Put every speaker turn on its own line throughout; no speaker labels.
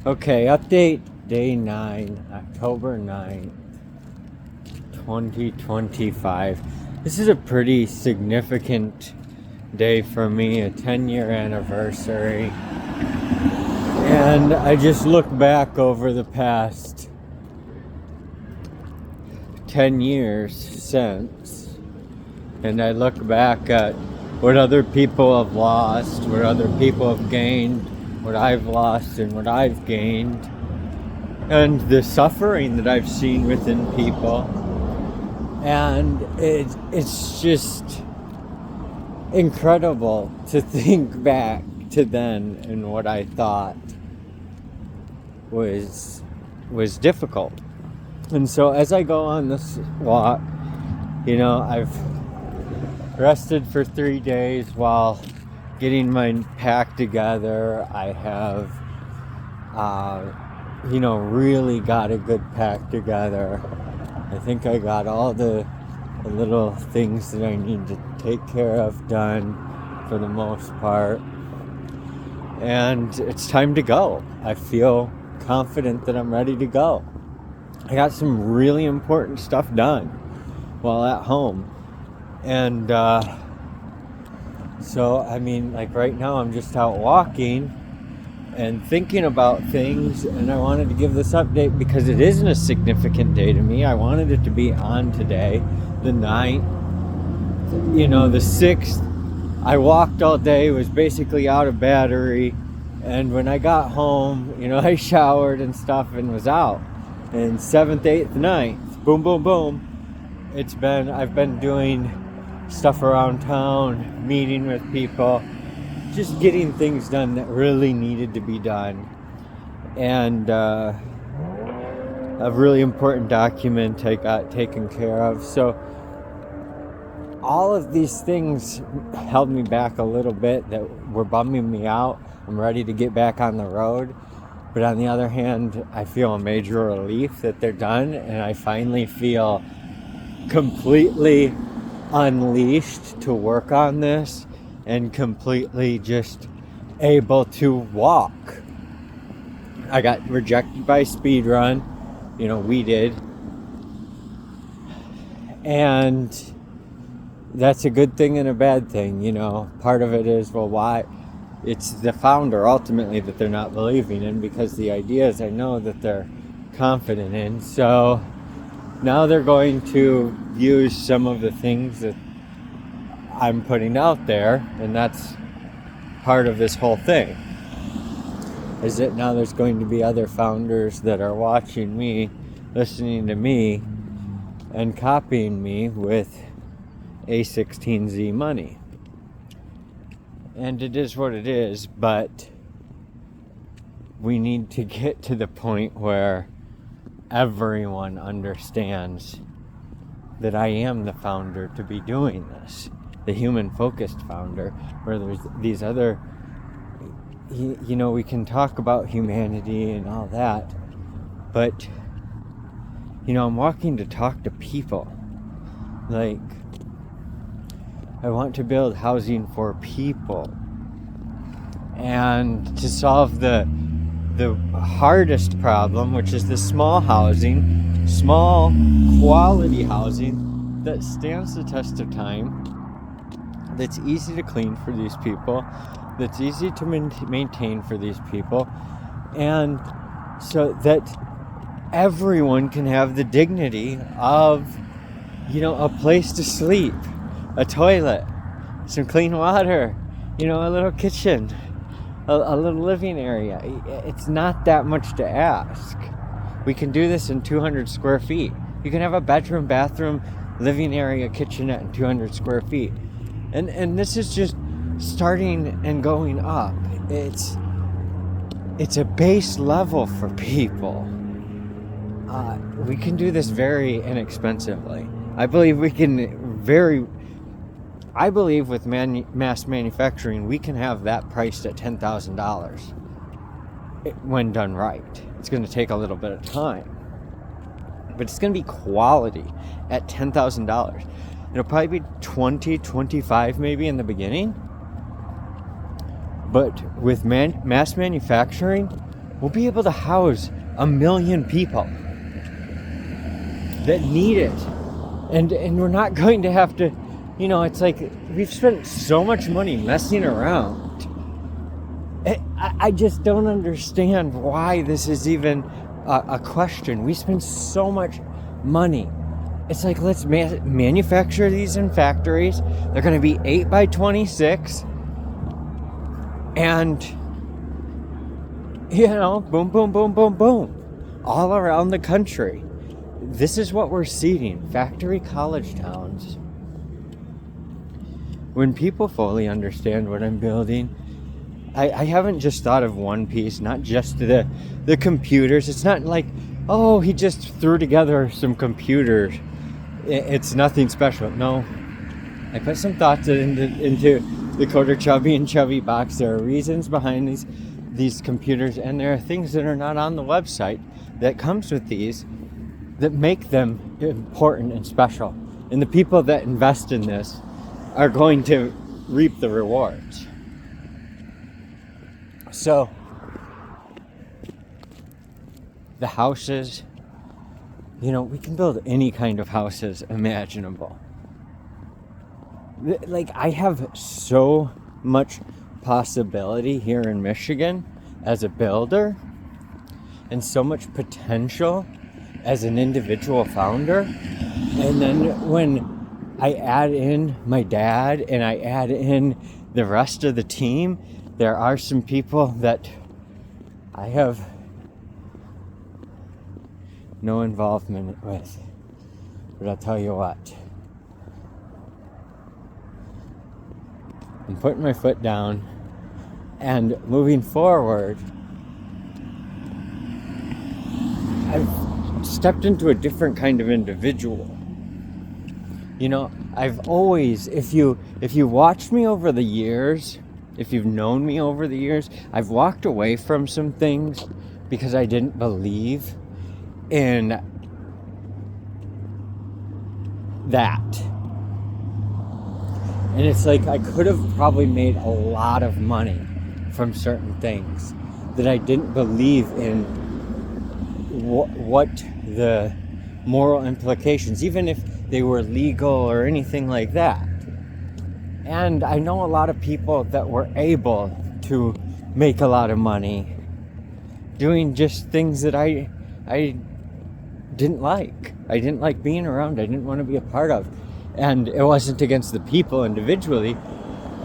Okay, update day 9, October 9th, 2025. This is a pretty significant day for me, a 10-year anniversary. And I just look back over the past 10 years since, and I look back at what other people have lost, what other people have gained, what I've lost and what I've gained, and the suffering that I've seen within people. And it's just incredible to think back to then and what I thought was difficult. And so as I go on this walk, I've rested for 3 days while getting my pack together. I have really got a good pack together. I think I got all the little things that I need to take care of done for the most part. And it's time to go. I feel confident that I'm ready to go. I got some really important stuff done while at home. And like right now I'm just out walking and thinking about things, and I wanted to give this update because it isn't a significant day to me. I wanted it to be on today, the 9th. The 6th, I walked all day, was basically out of battery, and when I got home, I showered and stuff and was out. And 7th, 8th, 9th, boom, boom, boom. I've been doing stuff around town, meeting with people, just getting things done that really needed to be done. And a really important document I got taken care of. So all of these things held me back a little bit, that were bumming me out. I'm ready to get back on the road. But on the other hand, I feel a major relief that they're done, and I finally feel completely unleashed to work on this and completely just able to walk. I got rejected by speedrun, we did. And that's a good thing and a bad thing, Part of it is, why? It's the founder ultimately that they're not believing in, because the ideas I know that they're confident in. So now they're going to use some of the things that I'm putting out there, and that's part of this whole thing, is that now there's going to be other founders that are watching me, listening to me, and copying me with A16Z money. And it is what it is, but we need to get to the point where everyone understands that I am the founder to be doing this, the human-focused founder, where there's these other, we can talk about humanity and all that, but, I'm walking to talk to people. Like, I want to build housing for people, and to solve the hardest problem, which is the small quality housing that stands the test of time, that's easy to clean for these people, that's easy to maintain for these people, and so that everyone can have the dignity of, a place to sleep, a toilet, some clean water, a little kitchen, a little living area. It's not that much to ask. We can do this in 200 square feet. You can have a bedroom, bathroom, living area, kitchenette in 200 square feet. And this is just starting and going up. It's a base level for people. We can do this very inexpensively. I believe with mass manufacturing, we can have that priced at $10,000 when done right. It's going to take a little bit of time, but it's going to be quality at $10,000. It'll probably be 20, 25 maybe in the beginning, but with mass manufacturing, we'll be able to house 1 million people that need it. And we're not going to have to, it's like we've spent so much money messing around. I just don't understand why this is even a question. We spend so much money. It's like, let's manufacture these in factories. They're going to be 8 by 26. And, boom, boom, boom, boom, boom. All around the country. This is what we're seeding. Factory college towns. When people fully understand what I'm building, I haven't just thought of one piece, not just the computers. It's not like, oh, he just threw together some computers. It's nothing special. No, I put some thoughts into the Coder Chubby and Chubby box. There are reasons behind these computers, and there are things that are not on the website that comes with these that make them important and special. And the people that invest in this are going to reap the rewards. So, the houses, we can build any kind of houses imaginable. Like, I have so much possibility here in Michigan as a builder, and so much potential as an individual founder. And then when I add in my dad and I add in the rest of the team, there are some people that I have no involvement with. But I'll tell you what, I'm putting my foot down and moving forward. I've stepped into a different kind of individual. I've always, if you watched me over the years, if you've known me over the years, I've walked away from some things because I didn't believe in that. And it's like I could have probably made a lot of money from certain things that I didn't believe in what the moral implications, even if they were legal or anything like that. And I know a lot of people that were able to make a lot of money doing just things that I didn't like. I didn't like being around. I didn't want to be a part of. And it wasn't against the people individually.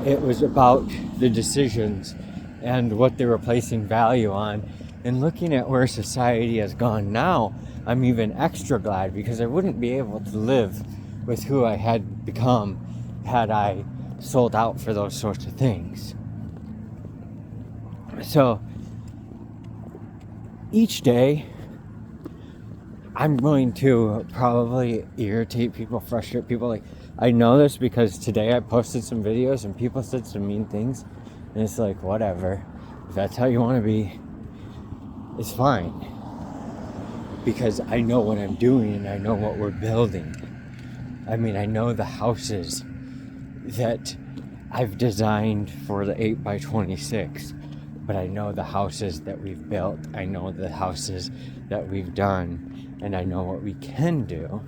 It was about the decisions and what they were placing value on. And looking at where society has gone now, I'm even extra glad, because I wouldn't be able to live with who I had become had I sold out for those sorts of things. So each day I'm going to probably irritate people, frustrate people. Like, I know this because today I posted some videos and people said some mean things, and it's like, whatever. If that's how you want to be, it's fine, because I know what I'm doing and I know what we're building. I know the houses that I've designed for the 8 by 26, but I know the houses that we've built. I know the houses that we've done, and I know what we can do.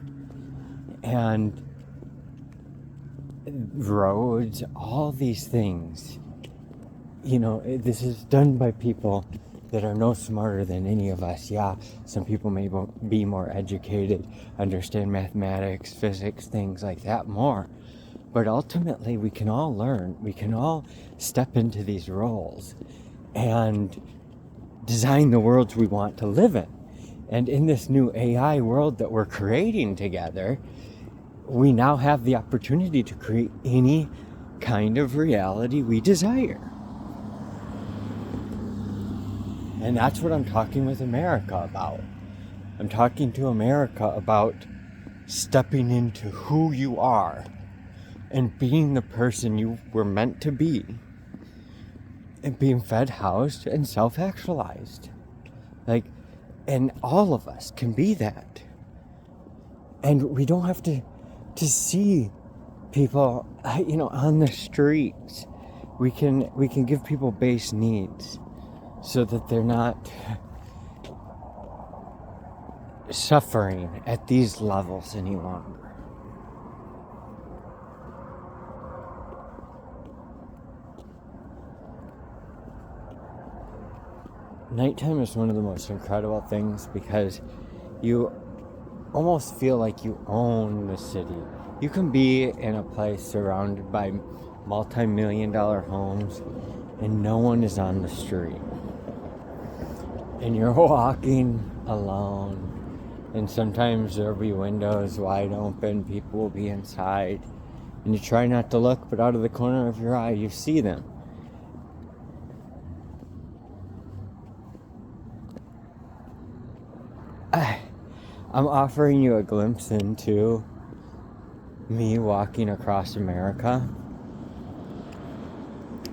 And roads, all these things, this is done by people that are no smarter than any of us. Yeah, some people may be more educated, understand mathematics, physics, things like that more. But ultimately, we can all learn. We can all step into these roles and design the worlds we want to live in. And in this new AI world that we're creating together, we now have the opportunity to create any kind of reality we desire. And that's what I'm talking with America about. I'm talking to America about stepping into who you are and being the person you were meant to be, and being fed, housed, and self-actualized. And all of us can be that. And we don't have to see people, on the streets. We can give people base needs so that they're not suffering at these levels any longer. Nighttime is one of the most incredible things because you almost feel like you own the city. You can be in a place surrounded by multi-million-dollar homes and no one is on the street. And you're walking alone. And sometimes there'll be windows wide open, people will be inside. And you try not to look, but out of the corner of your eye, you see them. I'm offering you a glimpse into me walking across America.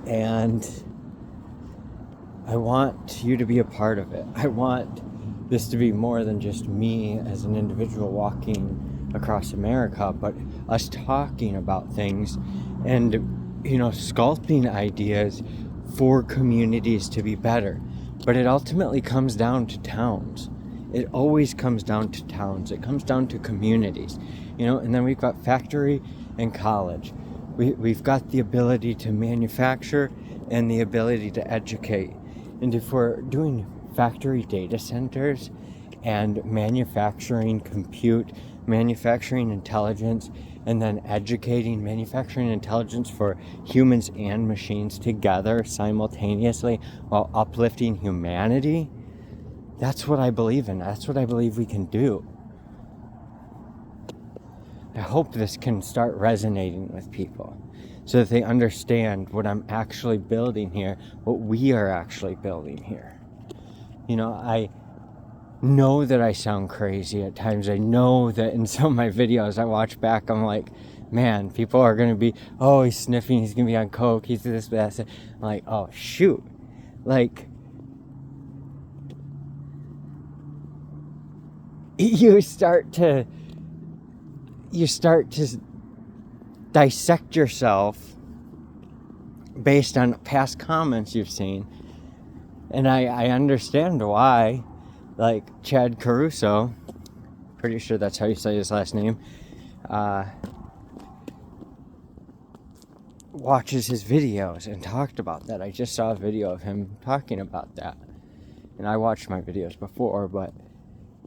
And I want you to be a part of it. I want this to be more than just me as an individual walking across America, but us talking about things and, sculpting ideas for communities to be better. But it ultimately comes down to towns. It always comes down to towns. It comes down to communities, and then we've got factory and college. We've got the ability to manufacture and the ability to educate. And if we're doing factory data centers and manufacturing compute, manufacturing intelligence, and then educating manufacturing intelligence for humans and machines together simultaneously while uplifting humanity, that's what I believe in. That's what I believe we can do. I hope this can start resonating with people so that they understand what I'm actually building here, what we are actually building here. I know that I sound crazy at times. I know that in some of my videos I watch back, I'm like, man, people are going to be, oh, he's sniffing, he's going to be on coke, he's this, that. I'm like, oh, shoot. You start to dissect yourself based on past comments you've seen. And I understand why, like Chad Caruso, pretty sure that's how you say his last name, watches his videos and talked about that. I just saw a video of him talking about that. And I watched my videos before, but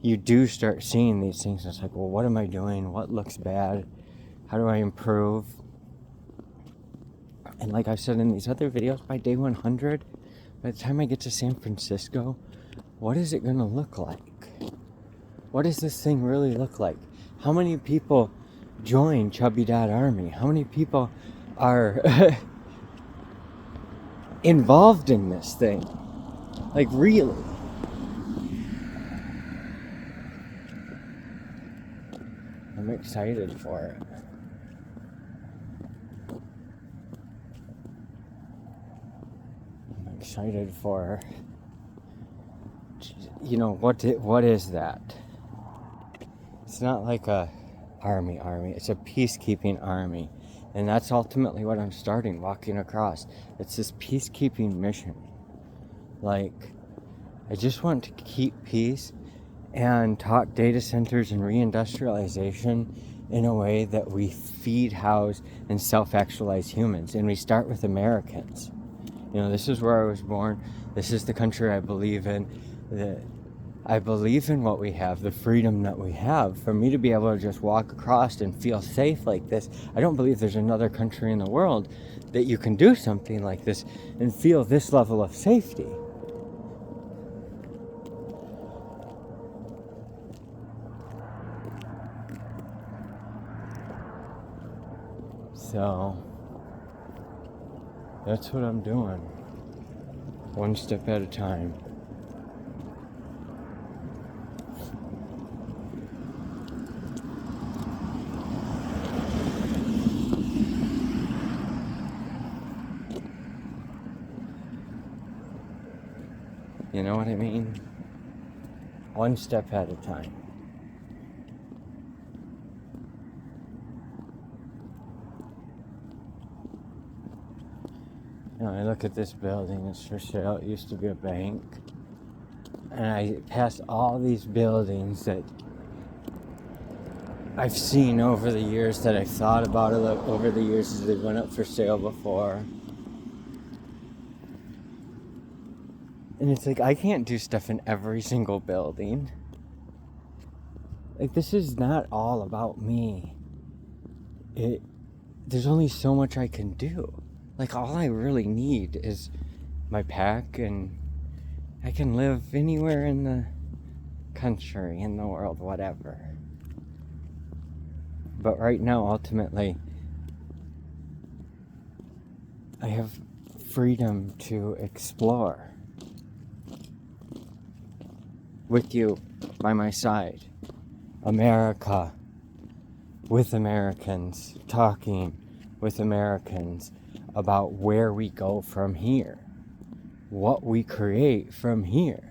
you do start seeing these things. It's like, well, what am I doing? What looks bad? How do I improve? And like I've said in these other videos, by day 100, by the time I get to San Francisco, what is it going to look like? What does this thing really look like? How many people join chubby.ai? How many people are involved in this thing? Like, really? I'm excited for it. I'm excited for, what is that? It's not like a army. It's a peacekeeping army. And that's ultimately what I'm starting, walking across. It's this peacekeeping mission. Like, I just want to keep peace and talk data centers and reindustrialization in a way that we feed, house, and self-actualize humans. And we start with Americans. This is where I was born. This is the country I believe in. I believe in what we have, the freedom that we have. For me to be able to just walk across and feel safe like this, I don't believe there's another country in the world that you can do something like this and feel this level of safety. So, that's what I'm doing. One step at a time. You know what I mean? One step at a time. I look at this building, it's for sale. It used to be a bank. And I pass all these buildings that I've seen over the years, that I've thought about it over the years as they went up for sale before. And it's like, I can't do stuff in every single building. Like, this is not all about me. There's only so much I can do. Like, all I really need is my pack, and I can live anywhere in the country, in the world, whatever. But right now, ultimately, I have freedom to explore with you by my side. America, with Americans, talking with Americans about where we go from here, what we create from here.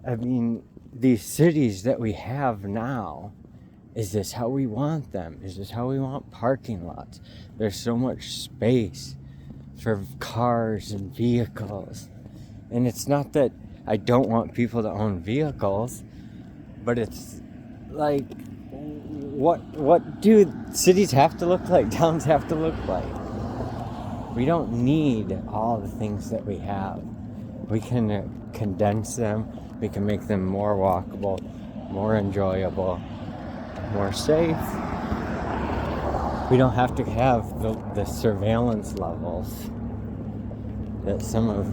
I mean, these cities that we have now, is this how we want them? Is this how we want parking lots? There's so much space for cars and vehicles. And it's not that I don't want people to own vehicles, but it's like, what do cities have to look like? Towns have to look like? We don't need all the things that we have. We can condense them. We can make them more walkable, more enjoyable, more safe. We don't have to have the surveillance levels that some of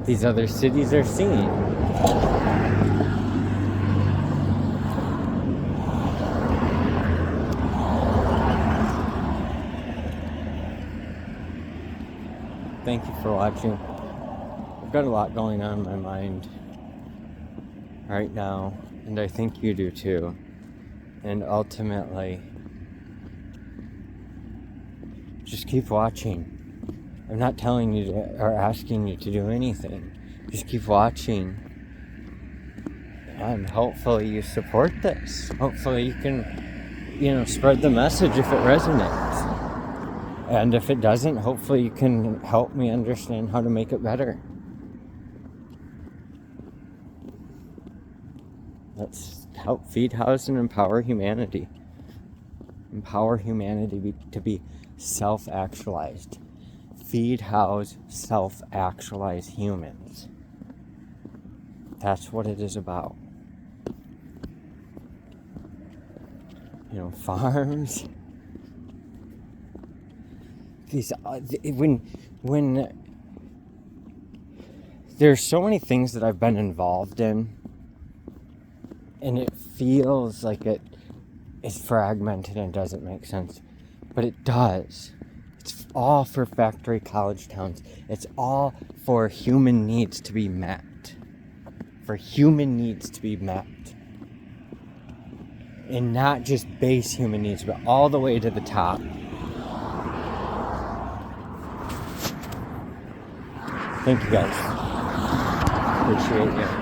these other cities are seeing. Thank you for watching. I've got a lot going on in my mind right now, and I think you do too. And ultimately, just keep watching. I'm not telling you to, or asking you to do anything. Just keep watching. And hopefully you support this. Hopefully you can, spread the message if it resonates. And if it doesn't, hopefully you can help me understand how to make it better. Let's help feed, house, and empower humanity. Empower humanity to be self-actualized. Feed, house, self-actualize humans. That's what it is about. Farms. When there's so many things that I've been involved in, and it feels like it is fragmented and doesn't make sense, but it does. It's all for factory college towns. It's all for human needs to be met. For human needs to be met. And not just base human needs, but all the way to the top. Thank you guys. Appreciate you.